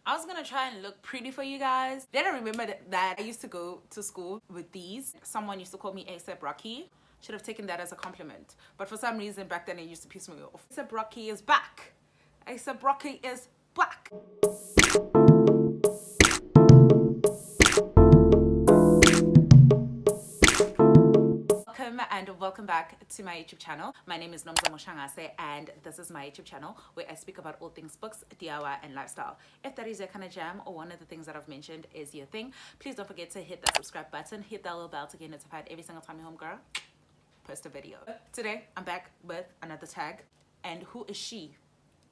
I was gonna try and look pretty for you guys. Then I remembered that I used to go to school with these. Someone used to call me ASAP Rocky. Should have taken that as a compliment. But for some reason back then it used to piss me off. ASAP Rocky is back. ASAP Rocky is back. Welcome back to my YouTube channel. My name is Nomza Moshangase and this is my YouTube channel where I speak about all things books, DIY and lifestyle. If that is your kind of jam or one of the things that I've mentioned is your thing, please don't forget to hit that subscribe button, hit that little bell to get notified every single time your homegirl post a video. Today I'm back with another tag, and who is she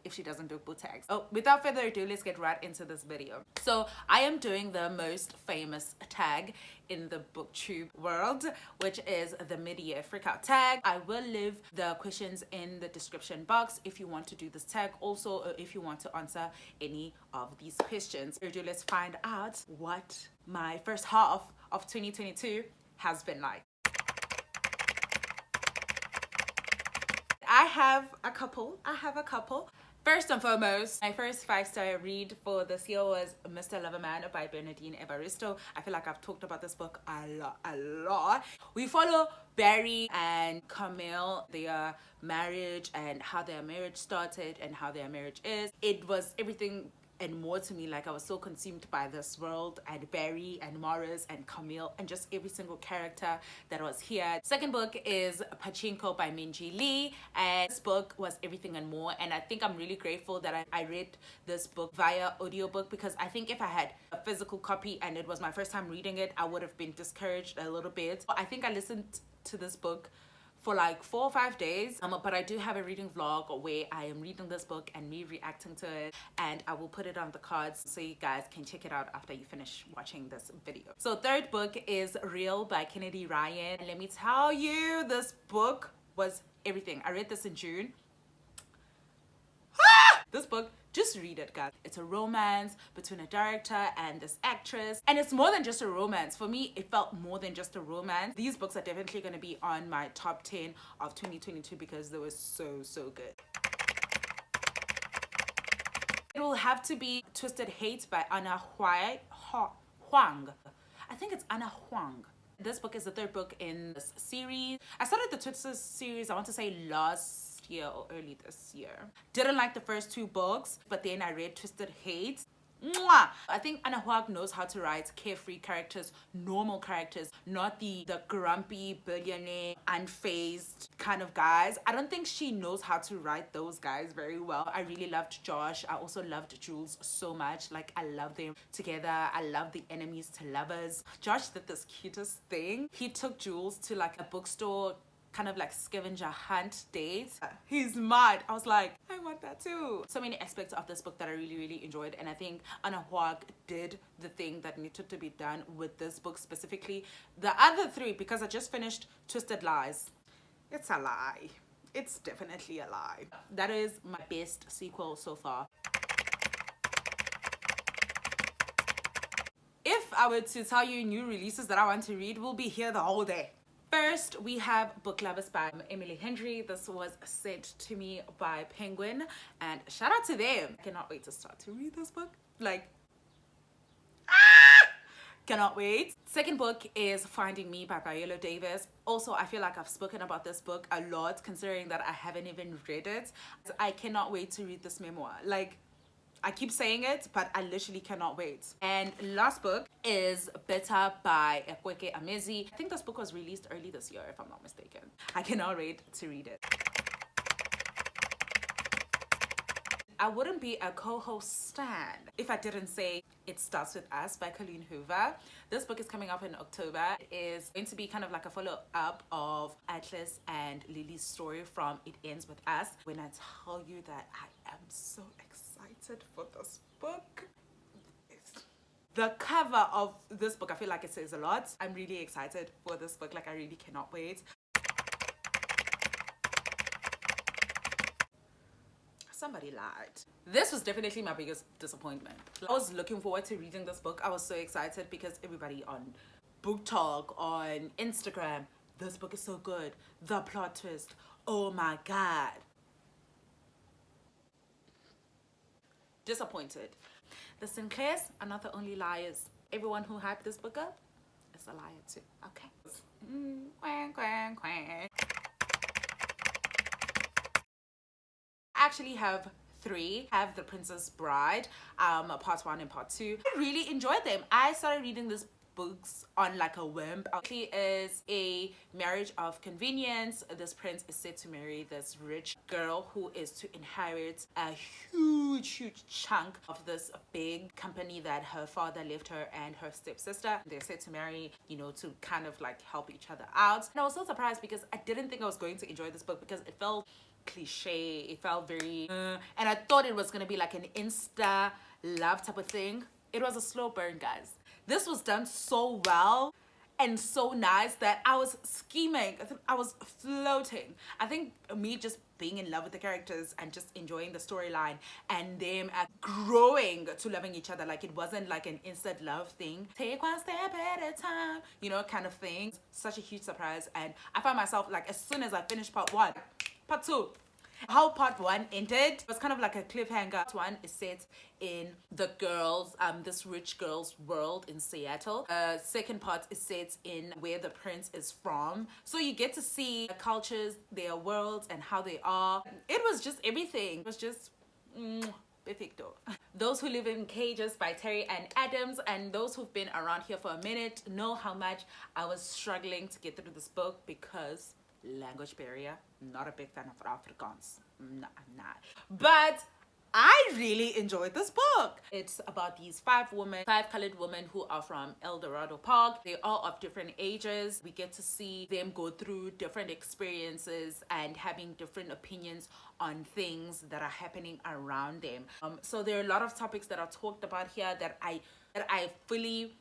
if she doesn't do book tags? Oh, without further ado, let's get right into this video. So I am doing the most famous tag in the booktube world, which is the mid-year freakout tag. I will leave the questions in the description box if you want to do this tag, also if you want to answer any of these questions. Let's find out what my first half of 2022 has been like. I have a couple. First and foremost, my first 5-star read for this year was Mr. Loverman by Bernardine Evaristo. I feel like I've talked about this book a lot. We follow Barry and Camille, their marriage and how their marriage started and how their marriage is. It was everything and more to me. Like, I was so consumed by this world and Barry and Morris and Camille and just every single character that was here. Second book is Pachinko by Minji Lee, and this book was everything and more, and I think I'm really grateful that I read this book via audiobook, because I think if I had a physical copy and it was my first time reading it, I would have been discouraged a little bit. I think I listened to this book for like 4 or 5 days, but I do have a reading vlog where I am reading this book and me reacting to it, and I will put it on the cards so you guys can check it out after you finish watching this video. So third book is Real by Kennedy Ryan, and let me tell you, this book was everything. I read this in June. This book, just read it, guys. It's a romance between a director and this actress, and it's more than just a romance. For me, it felt more than just a romance. These books are definitely going to be on my top 10 of 2022 because they were so good. It will have to be Twisted Hate by Anna Huang. I think it's Anna Huang. This book is the third book in this series. I started the Twisted series, I want to say last year or early this year. Didn't like the first 2 books, but then I read Twisted Hate. Mwah! I think Anna Huang knows how to write carefree characters, normal characters, not the grumpy, billionaire, unfazed kind of guys. I don't think she knows how to write those guys very well. I really loved Josh. I also loved Jules so much. Like, I love them together. I love the enemies to lovers. Josh did this cutest thing. He took Jules to like a bookstore kind of like scavenger hunt date. He's mad. I was like, I want that too. So many aspects of this book that I really enjoyed, and I think Anna Huang did the thing that needed to be done with this book specifically. The other 3, because I just finished Twisted Lies, it's a lie. It's definitely a lie. That is my best sequel so far. If I were to tell you new releases that I want to read, we'll be here the whole day. First, we have Book Lovers by Emily Hendry. This was sent to me by Penguin, and shout out to them. I cannot wait to start to read this book. Like, cannot wait. Second book is Finding Me by Viola Davis. Also, I feel like I've spoken about this book a lot, considering that I haven't even read it. I cannot wait to read this memoir. Like, I keep saying it, but I literally cannot wait. And last book is Better by Ekweke Amezi. I think this book was released early this year, if I'm not mistaken. I cannot wait to read it. I wouldn't be a co-host stan if I didn't say It Starts With Us by Colleen Hoover. This book is coming up in October. It is going to be kind of like a follow-up of Atlas and Lily's story from It Ends With Us. When I tell you that I am so excited for this book. The cover of this book, I feel like it says a lot. I'm really excited for this book. Like, I really cannot wait. Somebody lied. This was definitely my biggest disappointment. I was looking forward to reading this book. I was so excited because everybody on Book Talk, on Instagram, this book is so good. The plot twist, oh my God. Disappointed. The Sinclairs are not the only liars. Everyone who hyped this book up is a liar too. Okay. Quang, quang, quang. I actually have three. I have The Princess Bride, part 1 and part 2. I really enjoyed them. I started reading this books on like a whim. It is a marriage of convenience. This prince is set to marry this rich girl who is to inherit a huge chunk of this big company that her father left her and her stepsister. They're set to marry, you know, to kind of like help each other out. And I was so surprised because I didn't think I was going to enjoy this book because it felt cliche. It felt very and I thought it was gonna be like an insta love type of thing. It was a slow burn, guys. This was done so well and so nice that I was scheming. I was floating. I think me just being in love with the characters and just enjoying the storyline and them growing to loving each other. Like, it wasn't like an instant love thing. Take one step at a time, you know, kind of thing. Such a huge surprise. And I found myself like, as soon as I finished part 1, part 2, how part 1 ended was kind of like a cliffhanger. Part 1 is set in the girls, this rich girl's world in Seattle. Second part is set in where the prince is from. So you get to see the cultures, their worlds, and how they are. It was just everything. It was just perfecto. Those Who Live in Cages by Terry and Adams, and those who've been around here for a minute know how much I was struggling to get through this book because language barrier. Not a big fan of Afrikaans. No, I'm not. But I really enjoyed this book. It's about these 5 colored women who are from El Dorado Park. They're all of different ages. We get to see them go through different experiences and having different opinions on things that are happening around them. So there are a lot of topics that are talked about here that I fully,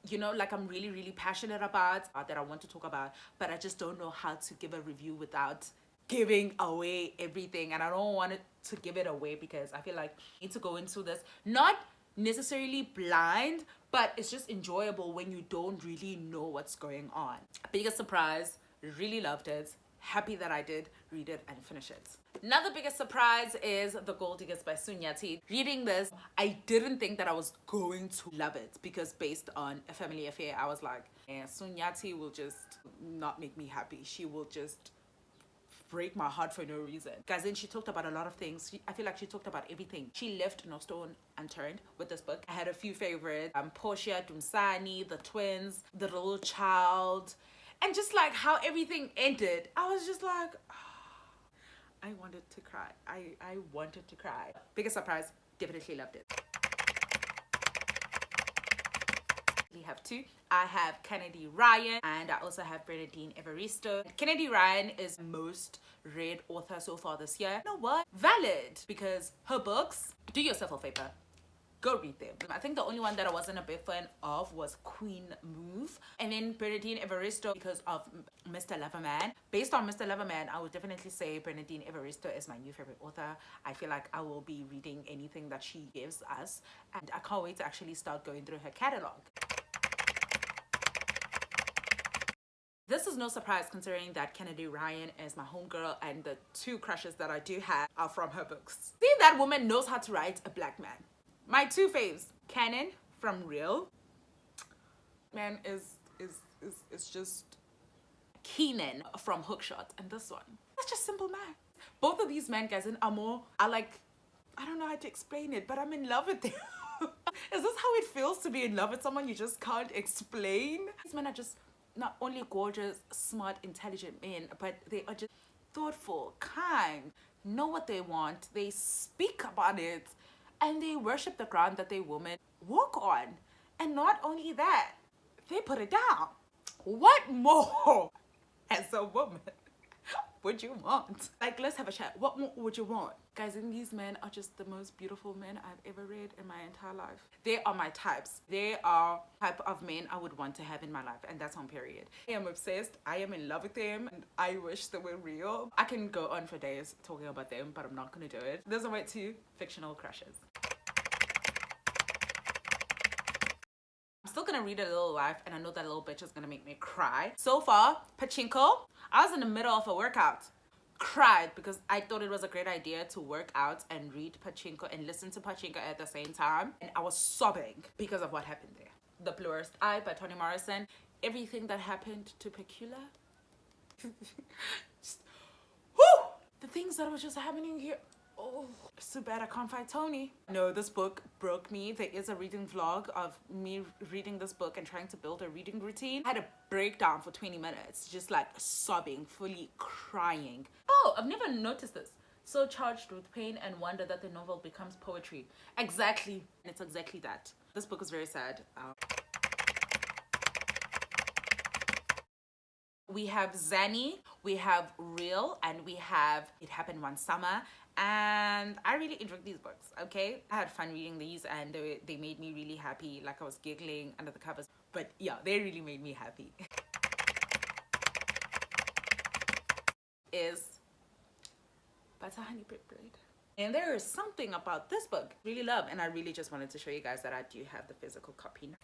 you know, like I'm really passionate about, that I want to talk about, but I just don't know how to give a review without giving away everything. And I don't want it to give it away because I feel like I need to go into this not necessarily blind, but it's just enjoyable when you don't really know what's going on. Biggest surprise, really loved it. Happy that I did read it and finish it. Another biggest surprise is The Gold Diggers by Sunyati. Reading this, I didn't think that I was going to love it because based on A Family Affair, I was like, Sunyati will just not make me happy. She will just break my heart for no reason. Guys, then she talked about a lot of things. I feel like she talked about everything. She left no stone unturned with this book. I had a few favorites. Portia, Dunsani, the twins, the little child, and just like how everything ended. I was just like, I wanted to cry. I wanted to cry. Biggest surprise, definitely loved it. We have 2. I have Kennedy Ryan and I also have Bernadine Evaristo. Kennedy Ryan is most read author so far this year. You know what? Valid, because her books, do yourself a favor. Go read them. I think the only one that I wasn't a big fan of was Queen Move. And then Bernadine Evaristo because of Mr. Loverman. Based on Mr. Loverman, I would definitely say Bernadine Evaristo is my new favorite author. I feel like I will be reading anything that she gives us. And I can't wait to actually start going through her catalog. This is no surprise considering that Kennedy Ryan is my homegirl and the 2 crushes that I do have are from her books. See, that woman knows how to write a black man. My 2 faves, Cannon from Real. Man is just Keenan from Hookshot, and this one. That's just simple math. Both of these men, guys, in Amo are like, I don't know how to explain it, but I'm in love with them. Is this how it feels to be in love with someone you just can't explain? These men are just not only gorgeous, smart, intelligent men, but they are just thoughtful, kind, know what they want, they speak about it, and they worship the ground that they women walk on. And not only that, they put it down. What more as a woman would you want? Like, let's have a chat. What more would you want? Guys, and these men are just the most beautiful men I've ever read in my entire life. They are my types. They are type of men I would want to have in my life, and that's on period. I am obsessed. I am in love with them, and I wish they were real. I can go on for days talking about them, but I'm not gonna do it. Those are my 2 fictional crushes. I'm still gonna read A Little Life, and I know that little bitch is gonna make me cry. So far, pachinko. I was in the middle of a workout. cried because I thought it was a great idea to work out and read Pachinko and listen to Pachinko at the same time. And I was sobbing because of what happened there. The Plurist Eye by Toni Morrison. Everything that happened to Pecula. Just, whoo! The things that were just happening here. Oh, it's too bad I can't fight Tony. No, this book broke me. There is a reading vlog of me reading this book and trying to build a reading routine. I had a breakdown for 20 minutes, just like sobbing, fully crying. Oh, I've never noticed this. So charged with pain and wonder that the novel becomes poetry. Exactly. It's exactly that. This book is very sad. We have Zanny, we have Real, and we have It Happened One Summer. And I really enjoyed these books, okay? I had fun reading these and they made me really happy. Like I was giggling under the covers. But yeah, they really made me happy. Is Butter Honey Bread Bread. And there is something about this book I really love. And I really just wanted to show you guys that I do have the physical copy now.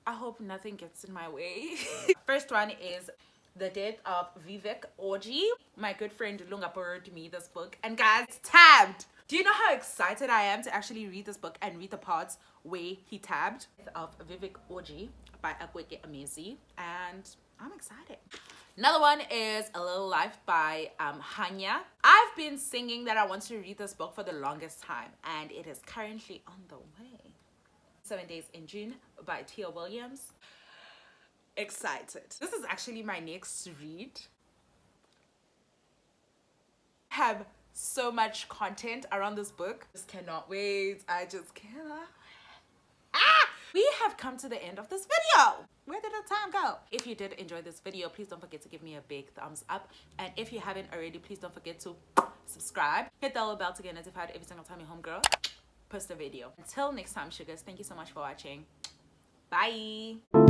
I hope nothing gets in my way. First one is The Death of Vivek, Orgy. My good friend Lunga borrowed me this book and guys, tabbed. Do you know how excited I am to actually read this book and read the parts where he tabbed? Of Vivek, Orgy by Akweke Amezi, and I'm excited. Another one is A Little Life by Hanya. I've been singing that I want to read this book for the longest time and it is currently on the way. 7 Days in June by Tia Williams. Excited. This is actually my next read. Have so much content around this book. Just cannot wait. I just cannot. We have come to the end of this video. Where did the time go? If you did enjoy this video, please don't forget to give me a big thumbs up. And if you haven't already, please don't forget to subscribe. Hit the little bell to get notified every single time your homegirl post a video. Until next time, sugars, thank you so much for watching. Bye.